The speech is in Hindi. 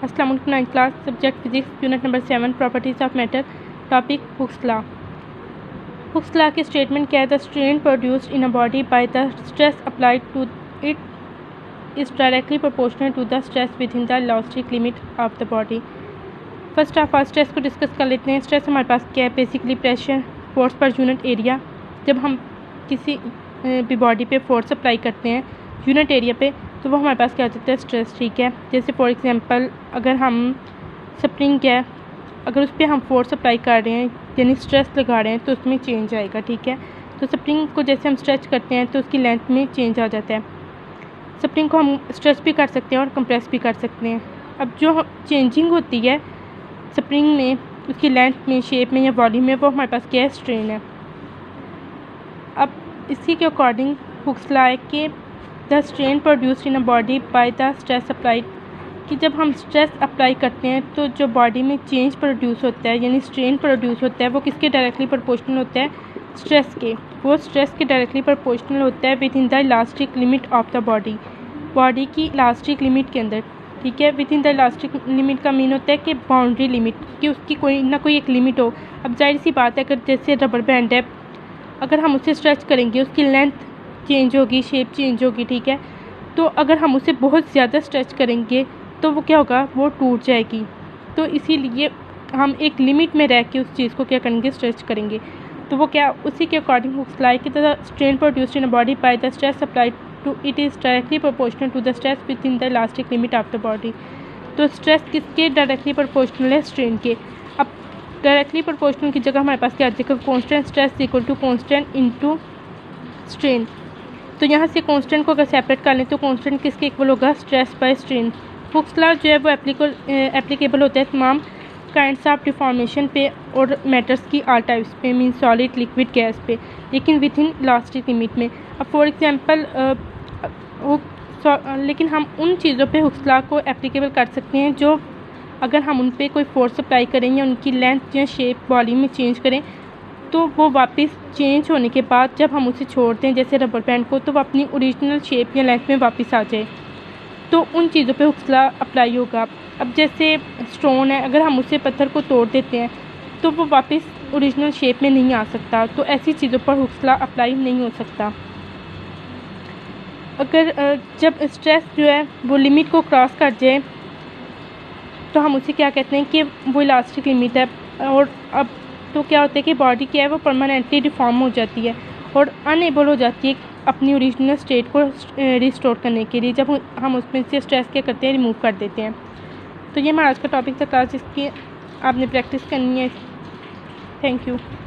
अस्सलाम वालेकुम। 9th class, subject physics, unit number 7, properties of matter, topic Hooke's law. Hooke's law की स्टेटमेंट क्या है? The strain produced in a body by the stress applied to it is directly proportional to the stress within the elastic limit of the body. First of all stress को डिस्कस कर लेते हैं। स्ट्रेस हमारे पास क्या है? Basically pressure, force per unit area. जब हम किसी भी बॉडी पे फोर्स अप्लाई करते हैं यूनिट एरिया पे, तो वो हमारे पास क्या हो जाता है? स्ट्रेस। ठीक है, जैसे फॉर एग्जांपल अगर हम स्प्रिंग है, अगर उस पर हम फोर्स अप्लाई कर रहे हैं यानी स्ट्रेस लगा रहे हैं तो उसमें चेंज आएगा। ठीक है, तो स्प्रिंग को जैसे हम स्ट्रेच करते हैं तो उसकी लेंथ में चेंज आ जाता है। स्प्रिंग को हम स्ट्रेच भी कर सकते हैं और कंप्रेस भी कर सकते हैं। अब जो चेंजिंग होती है स्प्रिंग में, उसकी लेंथ में, शेप में या वॉल्यूम में, वो हमारे पास क्या है? स्ट्रेन है। अब इसी के अकॉर्डिंग हुक्स लॉ है कि the strain produced in a body by the stress applied, कि जब हम स्ट्रेस अप्लाई करते हैं तो जो बॉडी में चेंज प्रोड्यूस होता है यानी स्ट्रेन प्रोड्यूस होता है, वो किसके डायरेक्टली प्रोपोर्शनल होता है? स्ट्रेस के। वो स्ट्रेस के डायरेक्टली प्रोपोर्शनल होता है with in the elastic limit of the body, body की इलास्टिक लिमिट के अंदर। ठीक है, with in the elastic limit का मीन होता है कि बाउंड्री लिमिट, कि उसकी कोई ना कोई एक लिमिट हो। अब जाहिर सी बात है, अगर जैसे रबर बैंड है, अगर हम उसे स्ट्रेच करेंगे उसकी लेंथ चेंज होगी, शेप चेंज होगी। ठीक है, तो अगर हम उसे बहुत ज़्यादा स्ट्रेच करेंगे तो वो क्या होगा? वो टूट जाएगी। तो इसीलिए हम एक लिमिट में रह के उस चीज़ को क्या करेंगे? स्ट्रेच करेंगे। तो वो क्या, उसी के अकॉर्डिंग हुक्स लॉ कि the strain produced in a body by the stress applied to it is directly proportional to the stress within the elastic limit of the body. तो स्ट्रेस किसके डायरेक्टली प्रोपोर्शनल है? स्ट्रेन के। अब डायरेक्टली प्रोपोर्शनल की जगह हमारे पास क्या आ जाएगा? Constant stress equal to constant into strain. तो यहाँ से कांस्टेंट को अगर सेपरेट कर लें तो कांस्टेंट किसके इक्वल होगा? Stress by strain. Hooke's law जो है वो एप्लीकेबल होता है तमाम काइंड्स ऑफ डिफॉर्मेशन पे और मैटर्स की ऑल टाइप्स पे, मीन सॉलिड, लिक्विड, गैस पे, लेकिन विद इन इलास्टिक लिमिट में। अब फॉर एग्जांपल लेकिन हम उन चीज़ों पे हुक्स लॉ को एप्लीकेबल कर सकते हैं जो अगर हम उन पे कोई फोर्स अप्लाई करें या उनकी लेंथ या शेप, वॉल्यूम में चेंज करें तो वो वापस चेंज होने के बाद जब हम उसे छोड़ते हैं जैसे रबर बैंड को, तो वो अपनी ओरिजिनल शेप या लेंथ में वापस आ जाए। तो उन चीज़ों पे हुक्स लॉ अप्लाई होगा। अब जैसे स्टोन है, अगर हम उसे पत्थर को तोड़ देते हैं तो वो वापस ओरिजिनल शेप में नहीं आ सकता। तो ऐसी चीज़ों पर हुक्स लॉ अप्लाई नहीं हो सकता। अगर जब स्ट्रेस जो है वो लिमिट को क्रॉस कर जाए तो हम उसे क्या कहते हैं कि वो इलास्टिक लिमिट है। और अब तो क्या होता है कि बॉडी क्या है वो परमानेंटली डिफॉर्म हो जाती है और अनएबल हो जाती है अपनी ओरिजिनल स्टेट को रिस्टोर करने के लिए, जब हम उसमें से स्ट्रेस क्या करते हैं? रिमूव कर देते हैं। तो ये हमारा आज का टॉपिक था क्लास, जिसकी आपने प्रैक्टिस करनी है। Thank you.